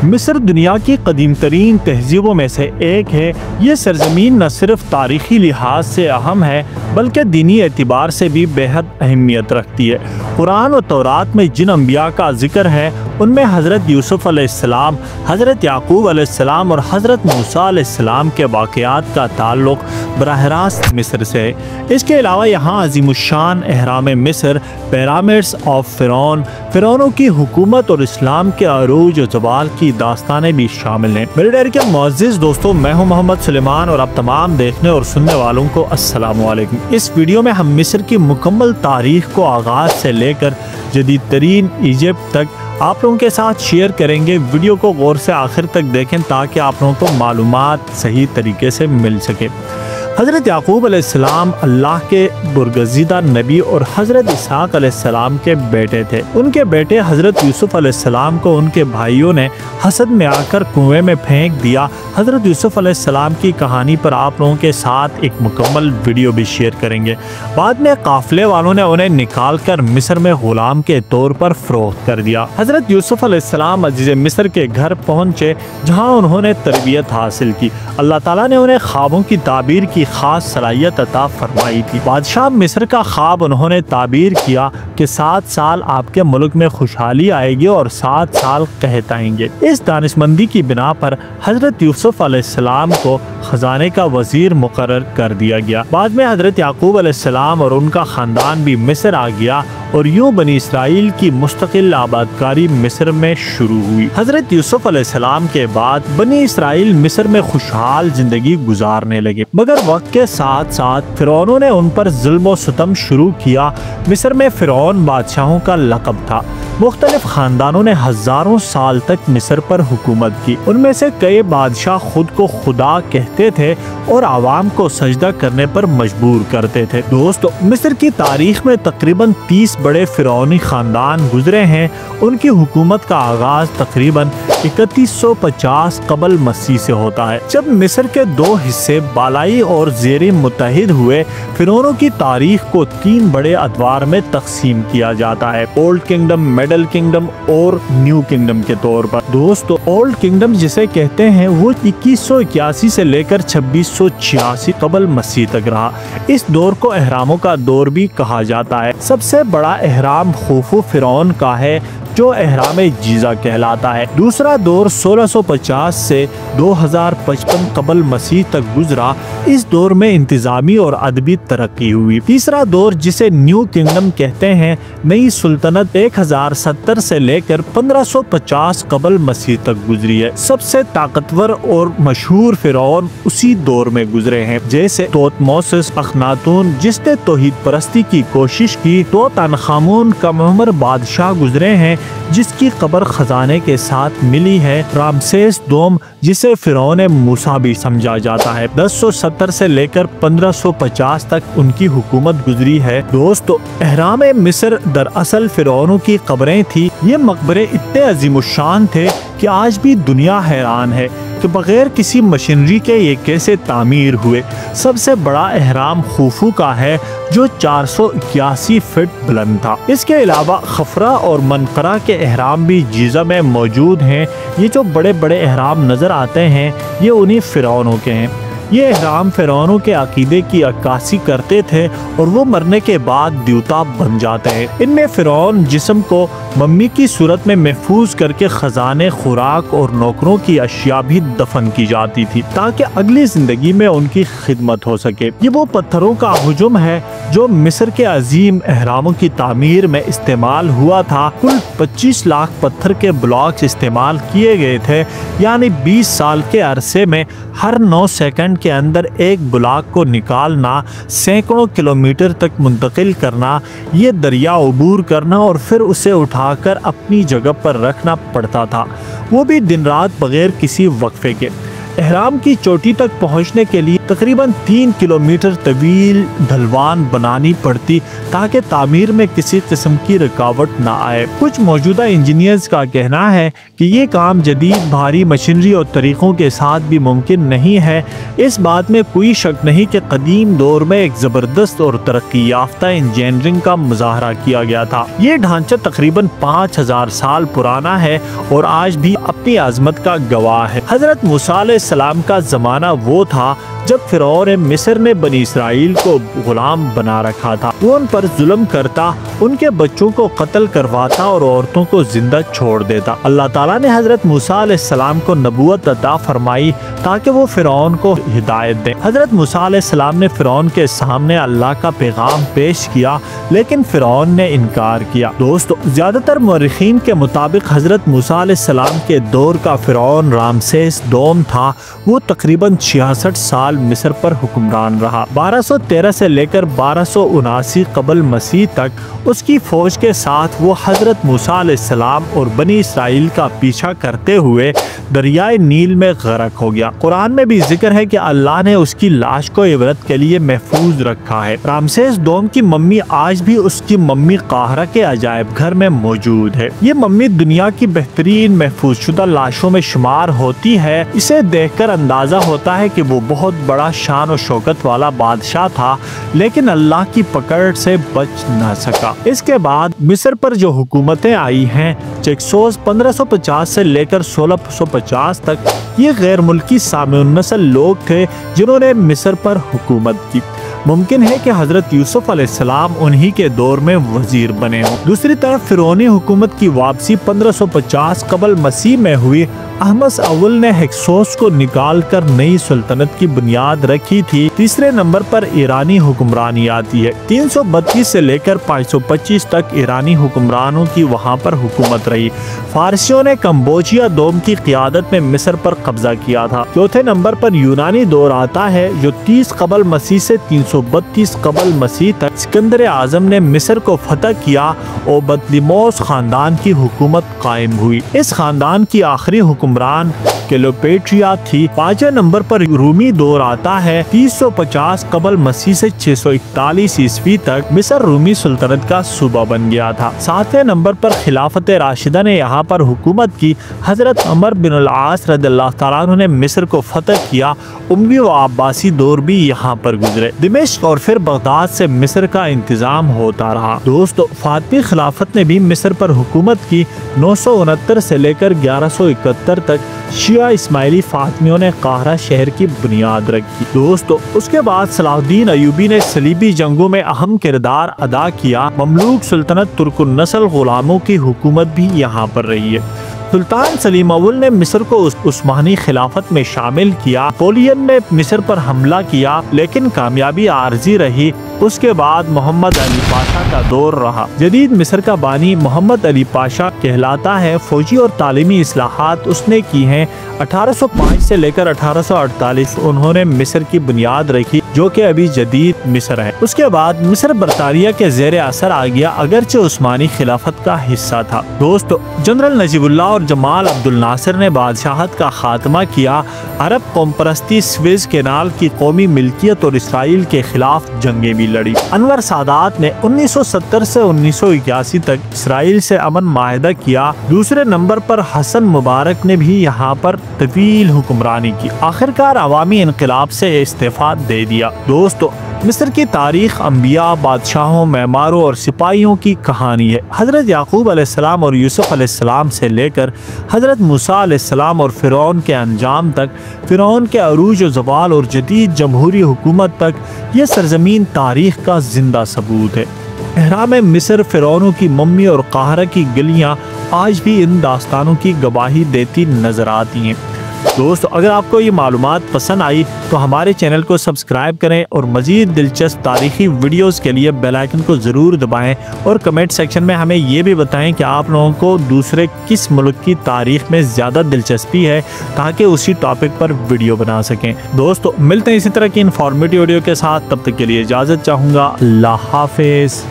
मिस्र दुनिया की कदीम तरीन तहजीबों में से एक है। ये सरजमीन न सिर्फ तारीखी लिहाज से अहम है बल्कि दीनी एतबार से भी बेहद अहमियत रखती है। कुरान और तौरात में जिन अम्बिया का जिक्र है उनमें हज़रत यूसुफ़ अलैहिस्सलाम, हज़रत याकूब अलैहिस्सलाम और हज़रत मूसा अलैहिस्सलाम के वाक़यात का ताल्लुक़ बराह रास्त मिस्र से है। इसके अलावा यहाँ अज़ीमुश्शान अहराम मिस्र, पिरामिड्स ऑफ फ़िरौनों की हुकूमत और इस्लाम के अरूज और ज़वाल की दास्तानें भी शामिल हैं। मेरे डर के मुअज़्ज़िज़ दोस्तों, मैं हूँ मोहम्मद सुलेमान और आप तमाम देखने और सुनने वालों को अस्सलामु अलैकुम। इस वीडियो में हम मिस्र की मुकम्मल तारीख़ को आगाज़ से लेकर जदीद तरीन इजिप्ट तक आप लोगों के साथ शेयर करेंगे। वीडियो को गौर से आखिर तक देखें ताकि आप लोगों को मालूमात सही तरीके से मिल सके। हज़रत याकूब अलैहिस्सलाम अल्लाह के बुरगज़ीदा नबी और हज़रत इसहाक़ अलैहिस्सलाम के बेटे थे। उनके बेटे हज़रत यूसुफ़ अलैहिस्सलाम को उनके भाइयों ने हसद में आकर कुएं में फेंक दिया। हज़रत यूसुफ़ अलैहिस्सलाम की कहानी पर आप लोगों के साथ एक मुकम्मल वीडियो भी शेयर करेंगे। बाद में काफ़िले वालों ने उन्हें निकाल कर मिस्र में ग़ुलाम के तौर पर फ़रोख्त कर दिया। हज़रत यूसुफ़ अलैहिस्सलाम अज़ीज़ मिस्र के घर पहुँचे जहाँ उन्होंने तरबियत हासिल की। अल्लाह ताला ने उन्हें ख्वाबों की ताबीर की खास सलाहियत अता फरमाई थी। बादशाह मिस्र का ख्वाब उन्होंने ताबीर किया कि 7 साल आपके मुल्क में खुशहाली आएगी और 7 साल कहत आएंगे। इस दानिशमंदी की बिना पर हज़रत यूसुफ़ अलैहिस्सलाम को खजाने का वजीर मुकर्रर कर दिया गया। बाद में हज़रत याकूब अलैहिस्सलाम और उनका ख़ानदान भी मिस्र आ गया और यूँ बनी इसराइल की मुस्तकिल आबादकारी मिस्र में शुरू हुई। हज़रत यूसुफ़ अलैहिस्सलाम के बाद बनी इसराइल मिस्र में खुशहाल ज़िंदगी गुजारने लगे, मगर वक्त के साथ साथ फ़िरौनों ने उन पर जुल्म व सितम शुरू किया। मिस्र में फ़िरौन बादशाहों का लक़ब था। मुख्तलिफ ख़ानदानों ने हज़ारों साल तक मिस्र पर हुकूमत की। उनमें से कई बादशाह खुद को खुदा कहते थे और आवाम को सजदा करने पर मजबूर करते थे। दोस्तों, मिस्र की तारीख में तकरीबन 30 बड़े फ़िरौनी ख़ानदान गुजरे हैं। उनकी हुकूमत का आगाज़ तकरीबन 3150 कबल मसीह से होता है। जब मिस्र के 2 हिस्से बालाई और ज़ेरी मुत्तहिद हुए, फ़िरौनों की तारीख को 3 बड़े अदवार में तकसीम किया जाता है, ओल्ड किंगडम, मिडल किंगडम और न्यू किंगडम के तौर पर। दोस्तों, ओल्ड किंगडम जिसे कहते हैं वो 2181 से लेकर 2686 कबल मसीह तक रहा। इस दौर को अहरामों का दौर भी कहा जाता है। सबसे बड़ा अहराम खुफू फ़िरौन का है जो अहराम जीज़ा कहलाता है। दूसरा दौर 1650 से 2055 कबल मसीह तक गुजरा। इस दौर में इंतज़ामी और अदबी तरक्की हुई। तीसरा दौर जिसे न्यू किंगडम कहते हैं, नई सुल्तनत 1070 से लेकर 1550 कबल मसीह तक गुजरी है। सबसे ताकतवर और मशहूर फ़िरौन उसी दौर में गुजरे हैं, जैसे तोतमोसिस, अखनातून जिसने तौहीद परस्ती की कोशिश की, तूतनखामुन का मुअम्मर बादशाह गुजरे हैं जिसकी कब्र खजाने के साथ मिली है, रामसेस दोम जिसे फ़िरौन मूसा भी समझा जाता है। 1070 से लेकर 1550 तक उनकी हुकूमत गुजरी है। दोस्तों, अहराम मिस्र दरअसल फ़िरौनों की कब्रें थी। ये मकबरे इतने अजीमुश्शान थे कि आज भी दुनिया हैरान है कि बगैर किसी मशीनरी के ये कैसे तामीर हुए। सबसे बड़ा अहराम खुफू का है जो 481 फीट बुलंद था। इसके अलावा खफरा और मनकरा के अहराम भी जीज़ा में मौजूद हैं। ये जो बड़े बड़े अहराम नज़र आते हैं ये उन्हीं फ़िरौनों के हैं। ये अहराम फ़िरौनों के अकीदे की अक्कासी करते थे और वो मरने के बाद द्यूता बन जाते हैं। इनमें फ़िरौन जिस्म को मम्मी की सूरत में महफूज करके ख़जाने, खुराक और नौकरों की अशिया भी दफन की जाती थी ताकि अगली ज़िंदगी में उनकी खिदमत हो सके। ये वो पत्थरों का हुजुम है जो मिस्र के अजीम अहरामों की तामीर में इस्तेमाल हुआ था। कुल 25 लाख पत्थर के ब्लॉक्स इस्तेमाल किए गए थे, यानी 20 साल के अरसे में हर 9 सेकंड के अंदर एक ब्लॉक को निकालना, सैकड़ों किलोमीटर तक मुंतकिल करना, ये दरिया अबूर करना और फिर उसे उठाकर अपनी जगह पर रखना पड़ता था, वो भी दिन रात बगैर किसी वक्फे के। एहराम की चोटी तक पहुंचने के लिए तकरीबन 3 किलोमीटर तवील ढलवान बनानी पड़ती ताकि तामीर में किसी किस्म की रुकावट न आए। कुछ मौजूदा इंजीनियर्स का कहना है कि ये काम जदीद भारी मशीनरी और तरीक़ों के साथ भी मुमकिन नहीं है। इस बात में कोई शक नहीं कि कदीम दौर में एक ज़बरदस्त और तरक्की याफ्ता इंजीनियरिंग का मुजाहरा किया गया था। ये ढांचा तकरीबन 5000 साल पुराना है और आज भी अपनी आज़मत का गवाह है। हज़रत मूसा अलैहिस्सलाम का ज़माना वो था जब फिरौन मिस्र ने बनी इसराइल को गुलाम बना रखा था। वो उन पर जुल्म करता, उनके बच्चों को कत्ल करवाता और औरतों को जिंदा छोड़ देता। अल्लाह ताला ने हजरत मूसा अलैहिस्सलाम को नबूवत अता फरमाई ताकि वो फिरौन को हिदायत दे। हजरत मूसा अलैहिस्सलाम ने फिरौन के सामने अल्लाह का पैगाम पेश किया, लेकिन फिरौन ने इनकार किया। दोस्तों, ज्यादातर मुअर्रिखीन के मुताबिक हजरत मूसा अलैहिस्सलाम के दौर का फिरौन रामसेस दोम था। वो तकरीबन 66 साल मिस्र पर हुक्मरान रहा। 1213 से लेकर 1279 कबल मसीह तक उसकी फौज के साथ वो हजरत मूसा अलैहिस्सलाम और बनी इसराइल का पीछा करते हुए दरियाए नील में गर्क हो गया। कुरान में भी जिक्र है कि अल्लाह ने उसकी लाश को इबरत के लिए महफूज रखा है। रामसेस दोम की मम्मी आज भी उसकी मम्मी काहरा के अजायब घर में मौजूद है। ये मम्मी दुनिया की बेहतरीन महफूज शुदा लाशों में शुमार होती है। इसे देखकर अंदाजा होता है कि वो बहुत बड़ा शान और शौकत वाला बादशाह था, लेकिन अल्लाह की पकड़ से बच न सका। इसके बाद मिस्र पर जो हुकूमतें आई हैं, चेक्सोस 1550 से लेकर 1650 तक, ये गैर मुल्की सामीउन नस्ल लोग थे जिन्होंने मिस्र पर हुकूमत की। मुमकिन है कि हजरत यूसुफ अलैहिस्सलाम उन्हीं के दौर में वजीर बने हों। दूसरी तरफ फिरौनी हुकूमत की वापसी 1550 कबल मसीह में हुई। अहमस अव्वल ने हेक्सोस को निकाल कर नई सुल्तनत की बुनियाद रखी थी। तीसरे नंबर पर ईरानी हुक्मरानी आती है। 332 से लेकर 525 तक ईरानी हुक्मरानों की वहाँ पर हुकूमत रही। फारसियों ने कंबोजिया दोम की क़ियादत में मिस्र पर कब्जा किया था। चौथे नंबर पर यूनानी दौर आता है जो 30 कबल मसीह से 332 कबल मसीह तक। सिकंदर आजम ने मिस्र को फतह किया और बतलिमोस खानदान की हुकूमत कायम हुई। इस खानदान की आखिरी हुक्मरान क्लियोपेट्रा थी। पांचवें नंबर पर रूमी दौर आता है। 350 कबल मसीह से 641 ईस्वी तक मिस्र रूमी सुल्तनत का सूबा बन गया था। सातवें नंबर पर खिलाफत राशिदा ने यहाँ पर हुकूमत की। हजरत अमर बिन अल-आस रज़ियल्लाहु तआला अन्हु ने मिस्र को फतह किया। उमवी व अब्बासी दौर भी यहाँ पर गुजरे। दिमश्क और फिर बगदाद से मिस्र का इंतजाम होता रहा। दोस्तों, फातमी खिलाफत ने भी मिस्र पर हुकूमत की। 969 से लेकर 1171 तक शिया इस्माइली फातमियों ने काहरा शहर की बुनियाद रखी। दोस्तों, उसके बाद सलाहुद्दीन अयूबी ने सलीबी जंगों में अहम किरदार अदा किया। ममलूक सुल्तनत तुर्कुन नस्ल गुलामों की हुकूमत भी यहाँ पर रही है। सुल्तान सलीम अव्वल ने मिस्र को उस्मानी खिलाफत में शामिल किया। पोलियन ने मिस्र पर हमला किया, लेकिन कामयाबी आर्जी रही। उसके बाद मोहम्मद अली पाशा का दौर रहा। जदीद मिस्र का बानी मोहम्मद अली पाशा कहलाता है। फौजी और तालीमी इस्लाहात उसने की हैं। 1805 से लेकर 1848 उन्होंने मिस्र की बुनियाद रखी, जो कि अभी जदीद मिस्र है। उसके बाद मिस्र बरतानिया के ज़ेर असर आ गया, अगरचे उस्मानी खिलाफत का हिस्सा था। दोस्तों, जनरल नजीबुल्लाह और जमाल अब्दुल नासिर ने बादशाहत का खात्मा किया। अरब कौम परस्ती, स्वेज केनाल की कौमी मिल्कियत और इसराइल के खिलाफ जंगें भी लड़ी। अनवर सादात ने 1970 से 1981 तक इसराइल से अमन माहिदा किया। दूसरे नंबर पर हसन मुबारक ने भी यहाँ पर तवील हुक्मरानी की। आखिरकार अवामी इनकलाब से इस्तीफा दे दिया। दोस्तों, मिस्र की तारीख अंबिया, बादशाहों, मेमारों और सिपाहियों की कहानी है। हज़रत याकूब अलैहिस्सलाम और यूसुफ अलैहिस्सलाम से लेकर हज़रत मूसा अलैहिस्सलाम और फ़िरौन के अंजाम तक, फ़िरौन के अरूज व ज़वाल और जदीद जमहूरी हुकूमत तक, ये सरज़मीन तारीख का जिंदा सबूत है। एहराम मिस्र, फ़िरौनों की मम्मी और काहरा की गलियाँ आज भी इन दास्तानों की गवाही देती नज़र आती हैं। दोस्तों, अगर आपको ये मालूमात पसंद आई तो हमारे चैनल को सब्सक्राइब करें और मज़ीद दिलचस्प तारीख़ी वीडियोस के लिए बेल आइकन को ज़रूर दबाएं और कमेंट सेक्शन में हमें ये भी बताएं कि आप लोगों को दूसरे किस मुल्क की तारीख़ में ज़्यादा दिलचस्पी है, ताकि उसी टॉपिक पर वीडियो बना सकें। दोस्तों, मिलते हैं इसी तरह की इन्फॉर्मेटिव वीडियो के साथ। तब तक के लिए इजाज़त चाहूँगा। अल्लाह हाफिज़।